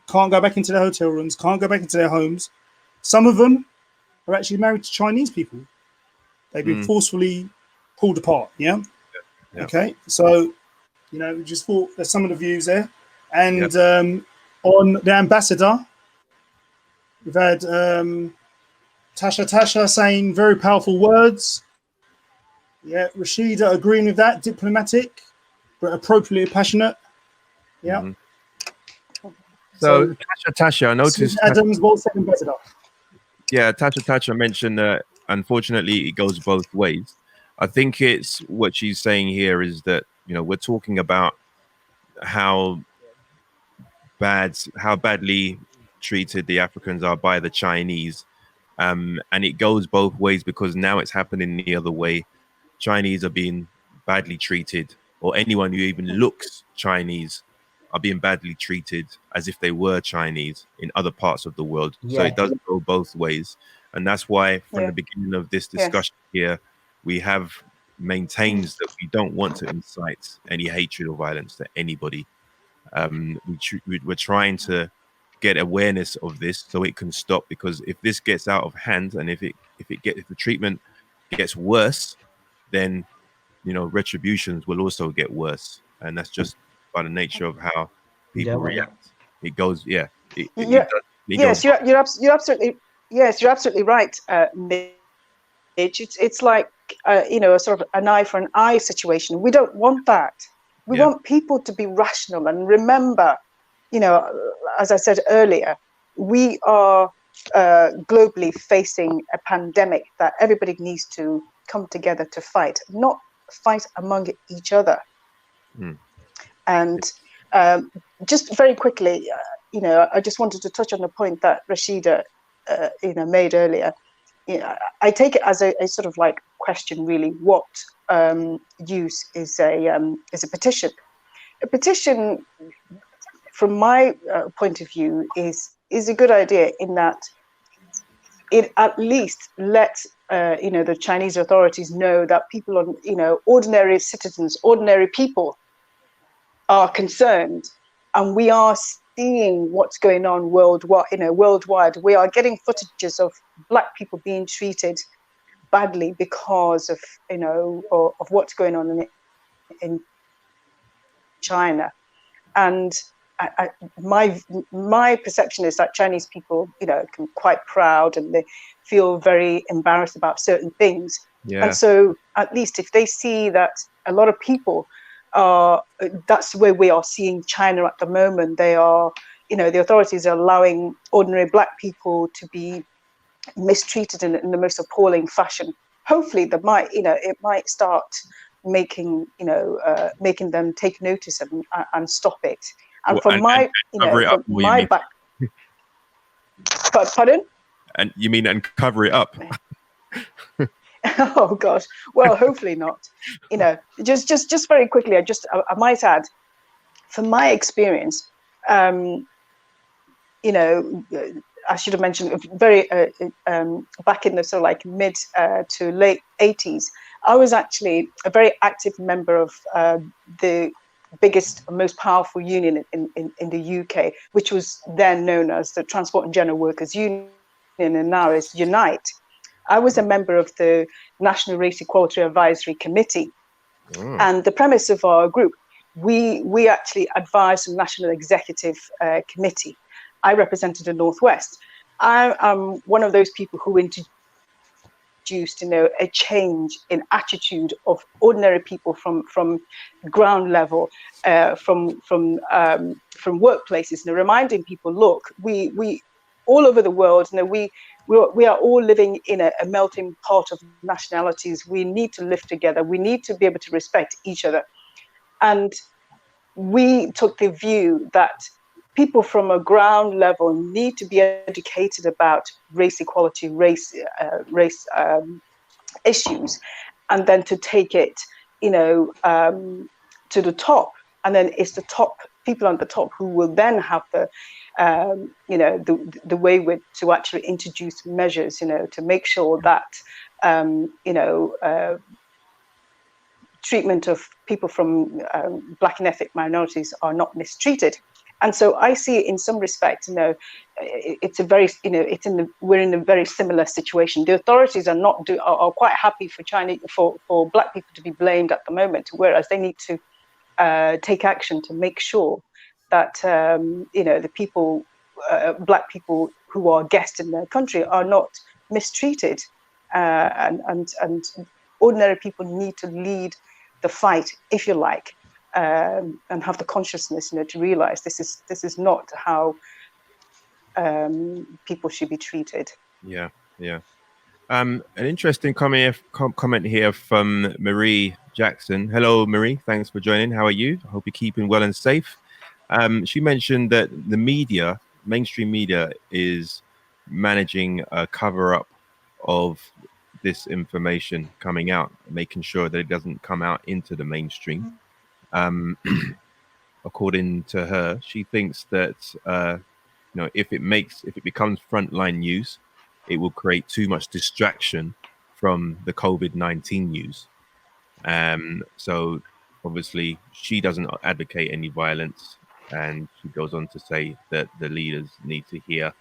can't go back into their hotel rooms, can't go back into their homes. Some of them are actually married to Chinese people. They've been forcefully pulled apart. Yeah. Okay. So, you know, we just thought there's some of the views there. And on the ambassador, we've had Tasha saying very powerful words. Yeah. Rashida agreeing with that, diplomatic, but appropriately passionate. Yeah. So Tasha, I noticed Adams well said ambassador. Yeah, Tasha mentioned that unfortunately it goes both ways. I think it's what she's saying here is that, you know, we're talking about how badly treated the Africans are by the Chinese. And it goes both ways because now it's happening the other way. Chinese are being badly treated, or anyone who even looks Chinese are being badly treated as if they were Chinese in other parts of the world. So it does go both ways. And that's why from the beginning of this discussion here, we have maintained that we don't want to incite any hatred or violence to anybody. We're trying to get awareness of this so it can stop, because if this gets out of hand and if the treatment gets worse, then, you know, retributions will also get worse. And that's just by the nature of how people react. It goes, you're absolutely right, Mitch. It's like you know, a sort of an eye for an eye situation. We don't want that. We want people to be rational and remember, you know, as I said earlier, we are globally facing a pandemic that everybody needs to come together to fight, not fight among each other. And just very quickly, you know, I just wanted to touch on the point that Rashida, you know, made earlier. You know, I take it as a sort of like question, really. What use is a petition? A petition, from my point of view, is a good idea in that it at least lets you know, the Chinese authorities know that people on, you know, ordinary citizens, ordinary people are concerned, and we are seeing what's going on worldwide. You know, worldwide, we are getting footages of Black people being treated badly because of, you know, of what's going on in China, and my perception is that Chinese people, can quite proud, and they feel very embarrassed about certain things. Yeah. And so at least if they see that a lot of people are, that's where we are seeing China at the moment. They are, the authorities are allowing ordinary Black people to be mistreated in the most appalling fashion. Hopefully that might, it might start making, making them take notice and stop it. And Well, from my, cover it up, from my back, pardon? And you mean and cover it up? Oh gosh. Well, hopefully not. Just very quickly, I might add, from my experience, I should have mentioned very back in the sort of like mid to late 80s, I was actually a very active member of the biggest, most powerful union in the UK, which was then known as the Transport and General Workers Union, and now is Unite. I was a member of the National Race Equality Advisory Committee. And the premise of our group, we actually advised the National Executive Committee. I represented the Northwest. I am one of those people who introduced, a change in attitude of ordinary people from ground level, from workplaces, reminding people, look, we all over the world, we are all living in a melting pot of nationalities. We need to live together. We need to be able to respect each other. And we took the view that people from a ground level need to be educated about race equality, race issues, and then to take it, to the top. And then it's the top people on the top who will then have the way to actually introduce measures, to make sure that, treatment of people from Black and ethnic minorities are not mistreated. And so I see in some respect, it's a very, we're in a very similar situation. The authorities are quite happy for for Black people to be blamed at the moment, whereas they need to take action to make sure that the people, Black people who are guests in their country, are not mistreated, and ordinary people need to lead the fight, if you like, and have the consciousness, to realize this is not how people should be treated. Yeah. An interesting comment here from Marie Jackson. Hello, Marie. Thanks for joining. How are you? I hope you're keeping well and safe. She mentioned that the media, mainstream media, is managing a cover-up of this information coming out, making sure that it doesn't come out into the mainstream. According to her, she thinks that if it becomes frontline news, it will create too much distraction from the COVID-19 news. So obviously she doesn't advocate any violence, and she goes on to say that the leaders need to hear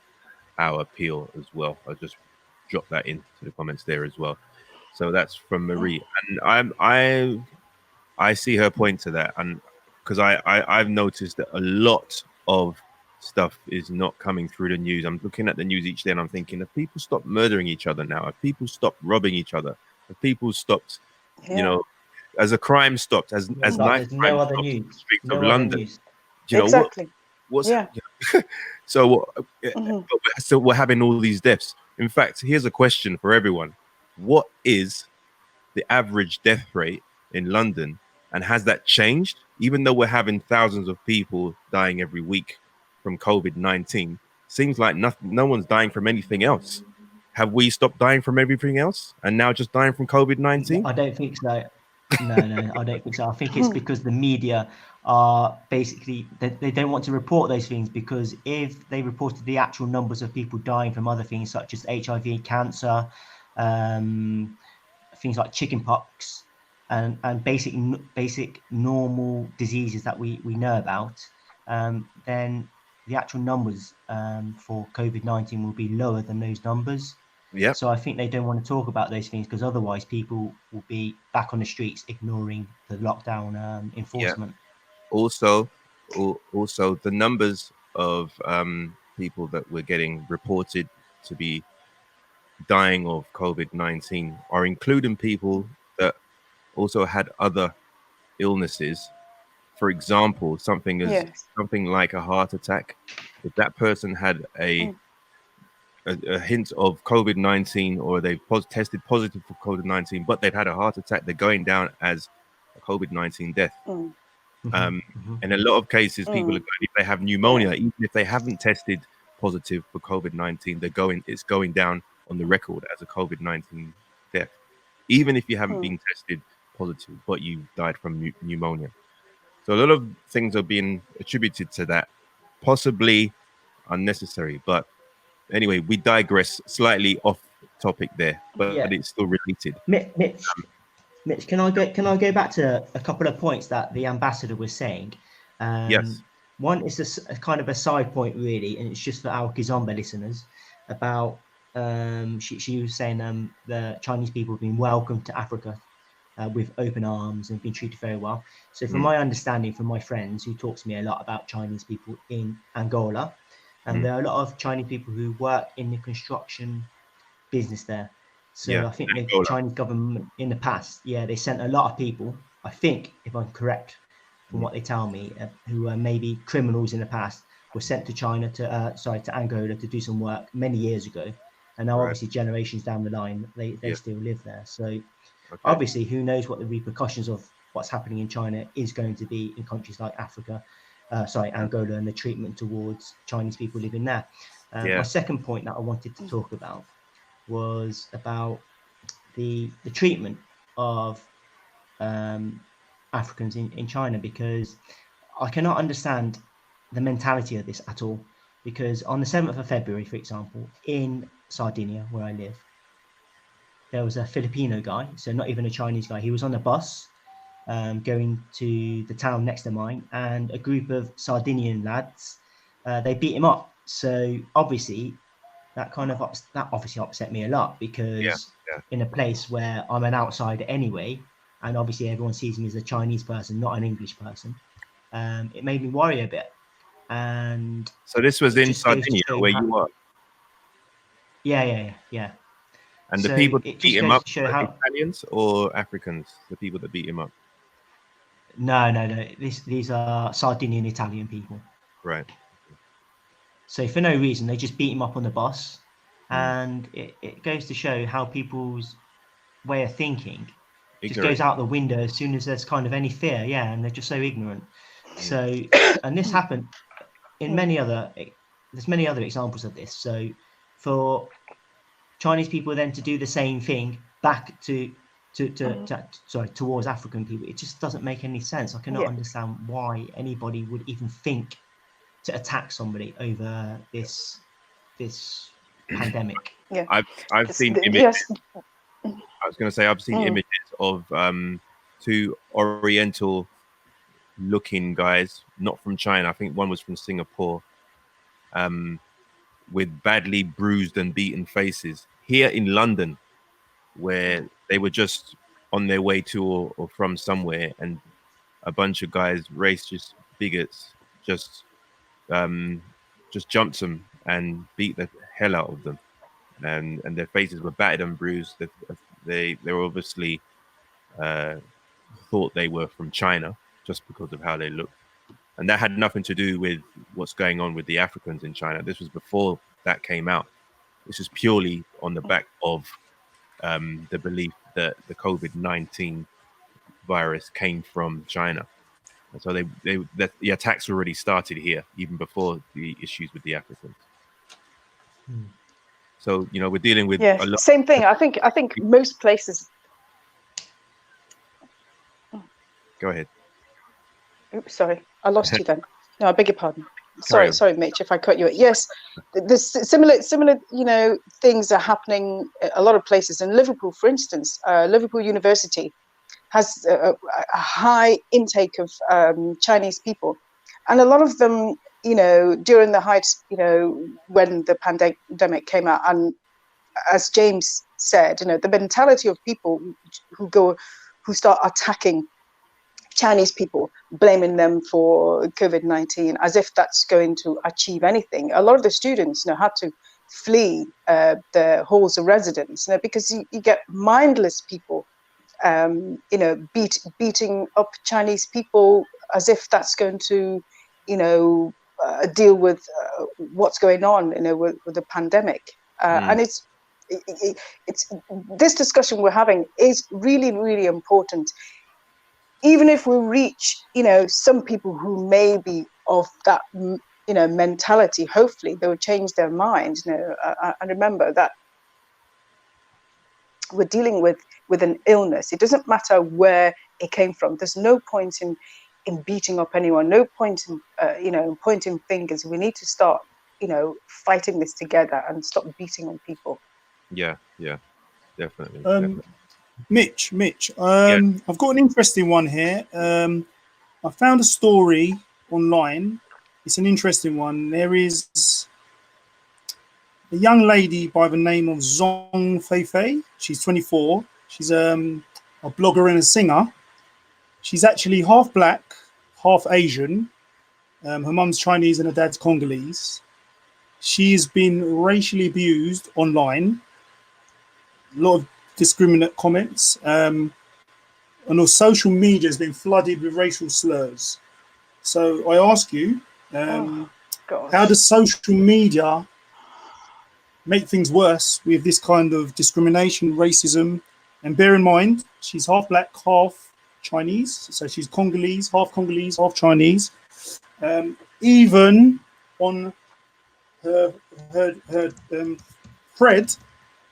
our appeal as well. I'll just drop that into the comments there as well. So that's from Marie, and I see her point to that, and because I've noticed that a lot of stuff is not coming through the news. I'm looking at the news each day and I'm thinking, have people stopped murdering each other now? Have people stopped robbing each other? Have people stopped, as a crime stopped, as knife crime no other stopped news. in the streets No of other London? news. Exactly. So we're having all these deaths. In fact, here's a question for everyone. What is the average death rate in London? And has that changed? Even though we're having thousands of people dying every week from COVID-19, seems like no one's dying from anything else. Have we stopped dying from everything else and now just dying from COVID-19? I don't think so. No, I don't think so. I think it's because the media are basically, they don't want to report those things, because if they reported the actual numbers of people dying from other things such as HIV, cancer, things like chickenpox, and basic normal diseases that we know about, then the actual numbers for COVID-19 will be lower than those numbers. Yeah. So I think they don't want to talk about those things, because otherwise people will be back on the streets ignoring the lockdown enforcement. Also, also the numbers of people that were getting reported to be dying of COVID-19 are including people that also had other illnesses. For example, something like a heart attack. If that person had a hint of COVID-19, or they've tested positive for COVID-19, but they've had a heart attack, they're going down as a COVID-19 death. In a lot of cases, people are going, if they have pneumonia, even if they haven't tested positive for COVID-19, it's going down on the record as a COVID-19 death, even if you haven't been tested positive, but you died from pneumonia. So a lot of things are being attributed to that, possibly unnecessary. But anyway, we digress slightly off topic there, but it's still related. Mitch, can I go back to a couple of points that the ambassador was saying? Yes. One is a kind of a side point, really, and it's just for our Kizomba listeners. About she was saying the Chinese people have been welcomed to Africa with open arms and been treated very well. So from my understanding, from my friends who talk to me a lot about Chinese people in Angola, and there are a lot of Chinese people who work in the construction business there. So I think the Chinese government in the past, they sent a lot of people, I think, if I'm correct from what they tell me, who were maybe criminals in the past, were sent to China to Angola to do some work many years ago. And now obviously generations down the line, they still live there. So obviously, who knows what the repercussions of what's happening in China is going to be in countries like Angola, and the treatment towards Chinese people living there. My second point that I wanted to talk about was about the treatment of Africans in China, because I cannot understand the mentality of this at all. Because on the 7th of February, for example, in Sardinia, where I live, there was a Filipino guy, so not even a Chinese guy. He was on a bus going to the town next to mine, and a group of Sardinian lads, they beat him up. So obviously, that obviously upset me a lot, because in a place where I'm an outsider anyway, and obviously everyone sees me as a Chinese person, not an English person, it made me worry a bit. And so this was in Sardinia, where you are. Yeah. And the people that beat him up are Italians or Africans? The people that beat him up? No. These are Sardinian Italian people. Right. So for no reason, they just beat him up on the bus. And it goes to show how people's way of thinking just goes out the window as soon as there's kind of any fear. Yeah, and they're just so ignorant. So, and this happened in there's many other examples of this. So for Chinese people then to do the same thing back towards African people, it just doesn't make any sense. I cannot understand why anybody would even think to attack somebody over this pandemic. I've seen images. I was going to say I've seen images of two Oriental looking guys, not from China. I think one was from Singapore, with badly bruised and beaten faces here in London, where they were just on their way to or from somewhere, and a bunch of guys, racist bigots, just jumped them and beat the hell out of them, and their faces were battered and bruised. They were obviously thought they were from China just because of how they looked. And that had nothing to do with what's going on with the Africans in China. This was before that came out. This is purely on the back of the belief that the COVID-19 virus came from China. And so the attacks already started here, even before the issues with the Africans. So, we're dealing with a lot. Same thing. I think most places. Go ahead. Oops, sorry, I lost you then. No, I beg your pardon. Sorry, Mitch, if I cut you. Yes, there's similar, things are happening a lot of places. In Liverpool, for instance, Liverpool University has a high intake of Chinese people, and a lot of them, during the height, when the pandemic came out, and as James said, the mentality of people who start attacking Chinese people, blaming them for COVID-19 as if that's going to achieve anything. A lot of the students, had to flee the halls of residence, because you get mindless people, beating up Chinese people as if that's going to, deal with what's going on, with the pandemic. And it's this discussion we're having is really, really important. Even if we reach, some people who may be of that, mentality, hopefully they will change their minds. And remember that we're dealing with an illness. It doesn't matter where it came from. There's no point in beating up anyone. No point in, pointing fingers. We need to start, fighting this together and stop beating on people. Yeah, definitely. Mitch, I've got an interesting one here. I found a story online. It's an interesting one. There is a young lady by the name of Zong Feifei. She's 24. She's a blogger and a singer. She's actually half black, half Asian. Her mum's Chinese and her dad's Congolese. She's been racially abused online. A lot of discriminate comments. And her social media has been flooded with racial slurs. So I ask you, how does social media make things worse with this kind of discrimination, racism? And bear in mind, she's half black, half Chinese. So she's Congolese, half Chinese. Even on her thread,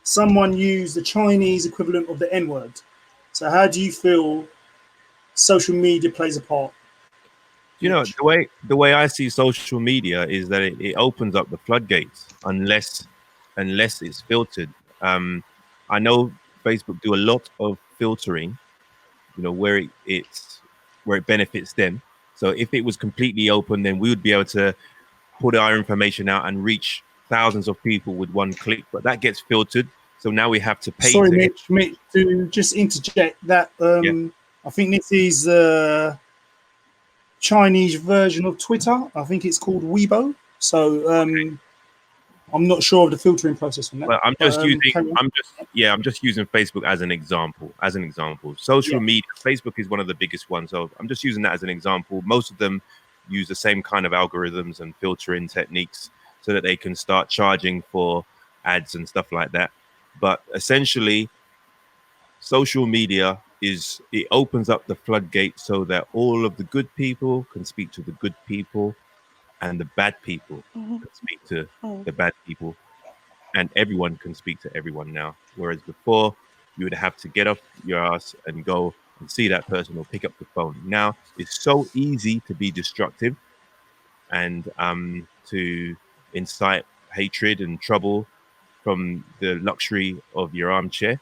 someone used the Chinese equivalent of the N-word. So how do you feel social media plays a part? The way I see social media is that it opens up the floodgates unless it's filtered. I know Facebook do a lot of filtering, where it benefits them. So if it was completely open, then we would be able to put our information out and reach thousands of people with one click. But that gets filtered, so now we have to pay. Sorry, Mitch, to just interject that. I think this is a Chinese version of Twitter. I think it's called Weibo. So I'm not sure of the filtering process on that. Well, I'm just using Facebook as an example. Social media, Facebook is one of the biggest ones. So I'm just using that as an example. Most of them use the same kind of algorithms and filtering techniques so that they can start charging for ads and stuff like that. But essentially, social media it opens up the floodgate so that all of the good people can speak to the good people, and the bad people can speak to the bad people, and everyone can speak to everyone now. Whereas before, you would have to get off your ass and go and see that person or pick up the phone. Now it's so easy to be destructive and to incite hatred and trouble from the luxury of your armchair.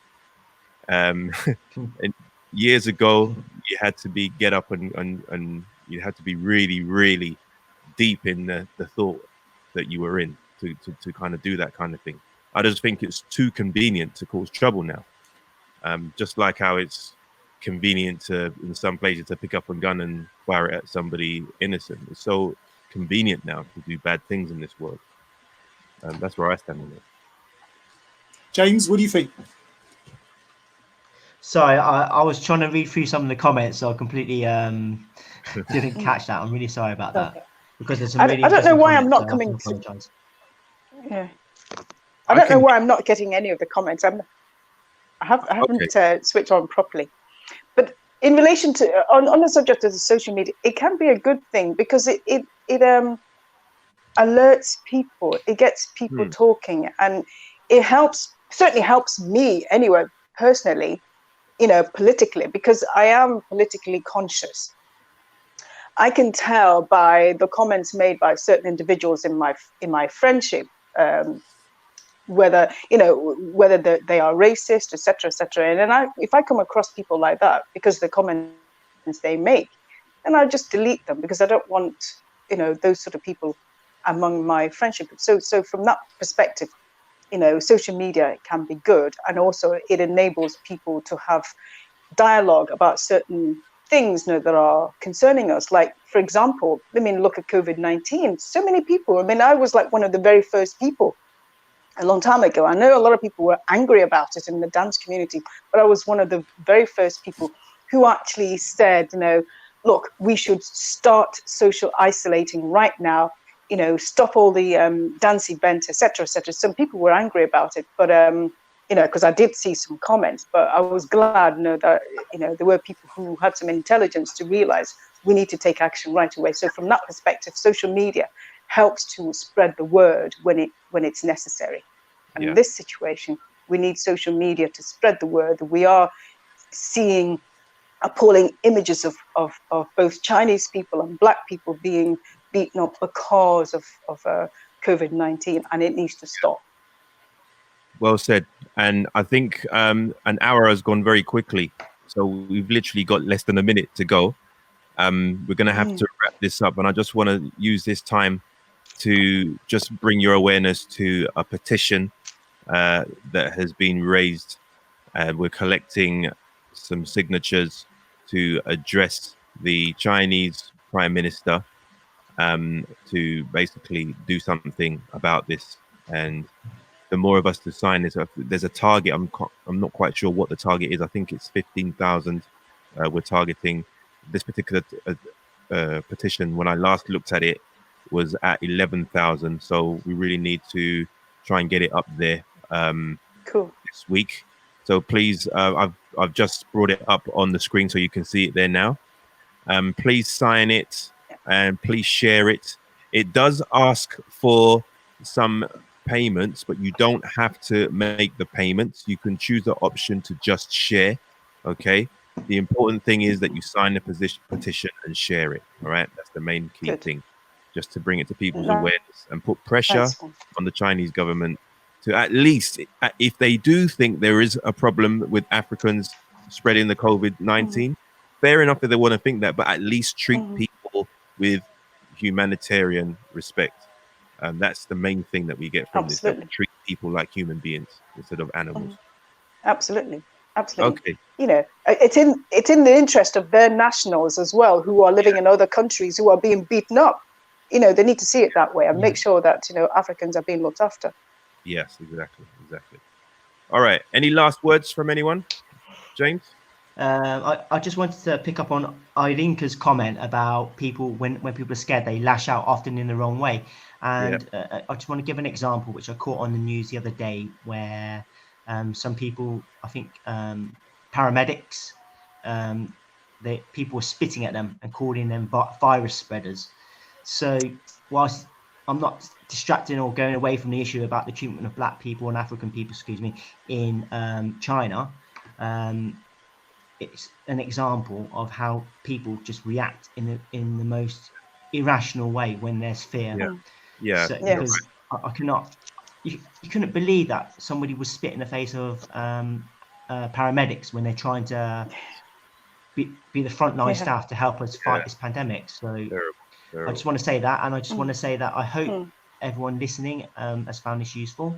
And years ago, you had to get up and you had to be really, really deep in the thought that you were in to kind of do that kind of thing. I just think it's too convenient to cause trouble now. Just like how it's convenient in some places to pick up a gun and fire it at somebody innocent. It's so convenient now to do bad things in this world. That's where I stand on it. James, what do you think? Sorry, I was trying to read through some of the comments, so I completely didn't catch that. I'm really sorry about that. Because there's some really I don't know why I'm not coming. Yeah, I don't know why I'm not getting any of the comments. I haven't switched on properly. But in relation to on the subject of the social media, it can be a good thing because it alerts people, it gets people talking, and it certainly helps me anyway personally, politically, because I am politically conscious. I can tell by the comments made by certain individuals in my friendship, whether they are racist, etc., etc. And then if I come across people like that because of the comments they make, then I just delete them because I don't want those sort of people among my friendship. So from that perspective, social media can be good, and also it enables people to have dialogue about certain things that are concerning us. Like, for example, I mean, look at COVID-19. So many people. I mean, I was like one of the very first people a long time ago. I know a lot of people were angry about it in the dance community, but I was one of the very first people who actually said, look, we should start social isolating right now. Stop all the dance events, etc., etc. Some people were angry about it, but because I did see some comments, but I was glad, that there were people who had some intelligence to realize we need to take action right away. So from that perspective, social media helps to spread the word when it's necessary. And in this situation, we need social media to spread the word that we are seeing appalling images of both Chinese people and Black people being beaten up because of COVID-19, and it needs to stop. Well said. And I think an hour has gone very quickly. So we've literally got less than a minute to go. We're going to have to wrap this up. And I just want to use this time to just bring your awareness to a petition that has been raised. We're collecting some signatures to address the Chinese Prime Minister to basically do something about this. And the more of us to sign this, there's a target. I'm not quite sure what the target is. I think it's 15,000. We're targeting this particular petition. When I last looked at it, was at 11,000. So we really need to try and get it up there this week. So please, I've just brought it up on the screen so you can see it there now. Please sign it and please share it. It does ask for some payments, but you don't have to make the payments. You can choose the option to just share. Okay. The important thing is that you sign the petition and share it. All right. That's the main key thing, just to bring it to people's awareness and put pressure on the Chinese government to, at least, if they do think there is a problem with Africans spreading the COVID-19, fair enough if they want to think that, but at least treat people with humanitarian respect. That's the main thing that we get from this, that we treat people like human beings instead of animals. Absolutely. Okay. It's in the interest of their nationals as well, who are living in other countries who are being beaten up. They need to see it that way and make sure that Africans are being looked after. Yes, exactly. All right. Any last words from anyone? James? I just wanted to pick up on Irinka's comment about people, when people are scared, they lash out often in the wrong way. And I just want to give an example, which I caught on the news the other day, where some people, I think paramedics, people were spitting at them and calling them virus spreaders. So whilst I'm not distracting or going away from the issue about the treatment of Black people and African people, in China, it's an example of how people just react in the most irrational way when there's fear. Because I cannot, you couldn't believe that somebody would spit in the face of paramedics when they're trying to be the frontline staff to help us fight this pandemic. So terrible. I just want to say that, and I just want to say that I hope everyone listening has found this useful,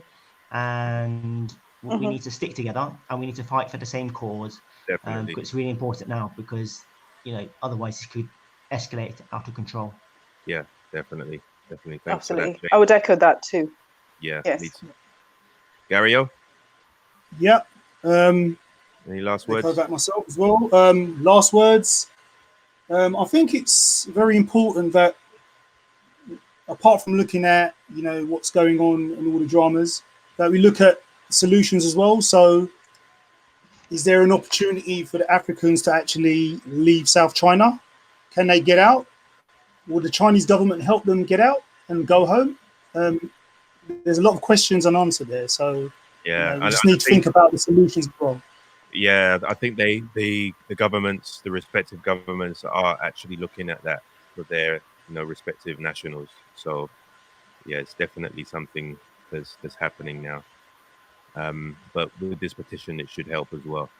and we need to stick together and we need to fight for the same cause. Definitely. It's really important now, because otherwise it could escalate out of control. Yeah, definitely. Thanks. Absolutely. I would echo that too. Yeah. Yes. Gary-O? Yeah. Any last words? Echo that myself as well. Last words. I think it's very important that, apart from looking at what's going on and all the dramas, that we look at solutions as well. So, is there an opportunity for the Africans to actually leave South China? Can they get out? Will the Chinese government help them get out and go home? There's a lot of questions unanswered there. So we just need to think about the solutions as well. Yeah, I think the governments, the respective governments, are actually looking at that for their respective nationals. So yeah, it's definitely something that's happening now. But with this petition, it should help as well.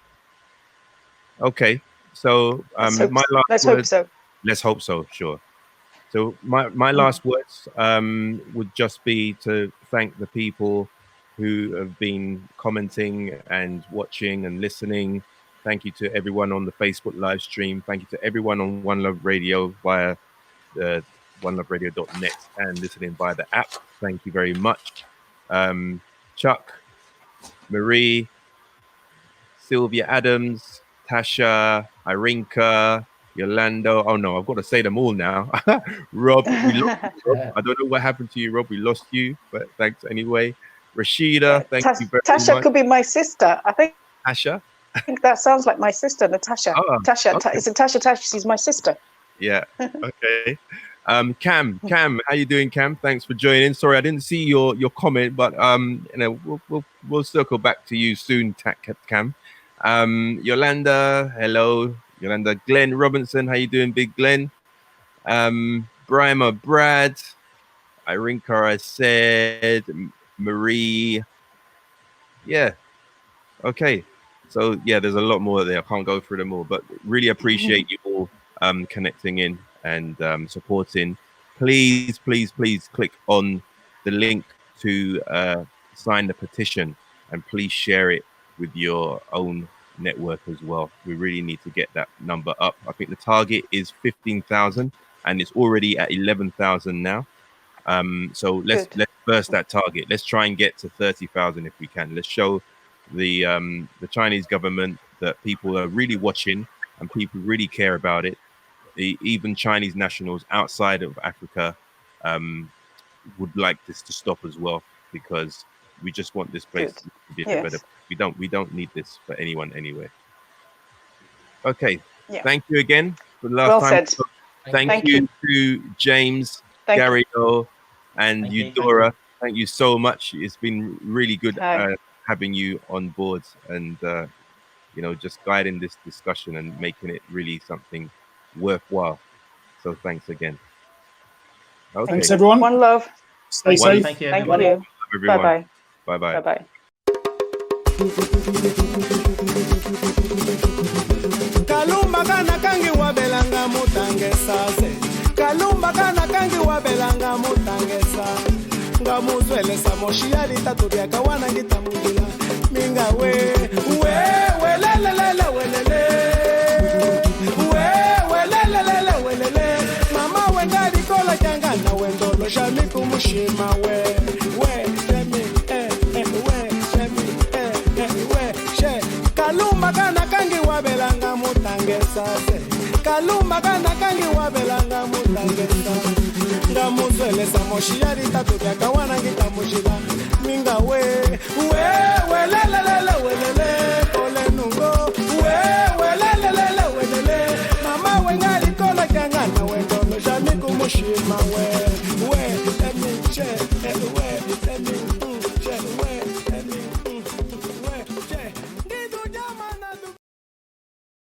Okay, so let's hope so. Sure. So my last words would just be to thank the people who have been commenting and watching and listening. Thank you to everyone on the Facebook live stream. Thank you to everyone on One Love Radio via oneloveradio.net and listening via the app. Thank you very much. Chuck, Marie, Sylvia Adams, Tasha, Irinka, Yolando. Oh no, I've got to say them all now. Rob, we lost you, Rob. I don't know what happened to you, Rob. We lost you, but thanks anyway. Rashida, thank you very much. Tasha could be my sister. I think that sounds like my sister, Natasha. Oh, Tasha, okay. it's Tasha. She's my sister. Yeah. Okay. Cam, how you doing, Cam? Thanks for joining. Sorry, I didn't see your comment, but we'll circle back to you soon, Cam. Yolanda, hello, Yolanda. Glenn Robinson, how you doing, Big Glenn? Brima, Brad, Irinka, I said, Marie. Yeah. Okay. So yeah, there's a lot more there. I can't go through them all, but really appreciate you all connecting in and supporting. Please click on the link to sign the petition, and please share it with your own network as well. We really need to get that number up. I think the target is 15,000 and it's already at 11,000 now. So let's burst that target. Let's try and get to 30,000 if we can. Let's show the Chinese government that people are really watching and people really care about it. Even Chinese nationals outside of Africa would like this to stop as well, because we just want this place to be better. We don't need this for anyone anyway. Okay. Yeah. Thank you again for the last time. Said. Thank you to James, Gary O, and Eudora. Thank you so much. It's been really good having you on board and just guiding this discussion and making it really something worthwhile. So thanks again. Okay. Thanks everyone. One love. Stay safe. Thank you. Thank you. Everyone. Bye Bye bye. bye. Bye bye. Kalumba kana kangi wabelanga mutangesaze. Kalumba kana kangi wabelanga mutangesa. Ngamuzwele samoshiyali tatu bya kawana ngitamungila. Minga we lelelele welele. Welele. Mama wengali kola jangana wendolo shami kumushima we shemi she. Kalumba kana kangi wabelanga mutangesa se. Kalumba kana kangi wabelanga mutangesa. Ngamuzwele samoshiyali tatu bya kawana ngitamungila. Minga we lelelele welele.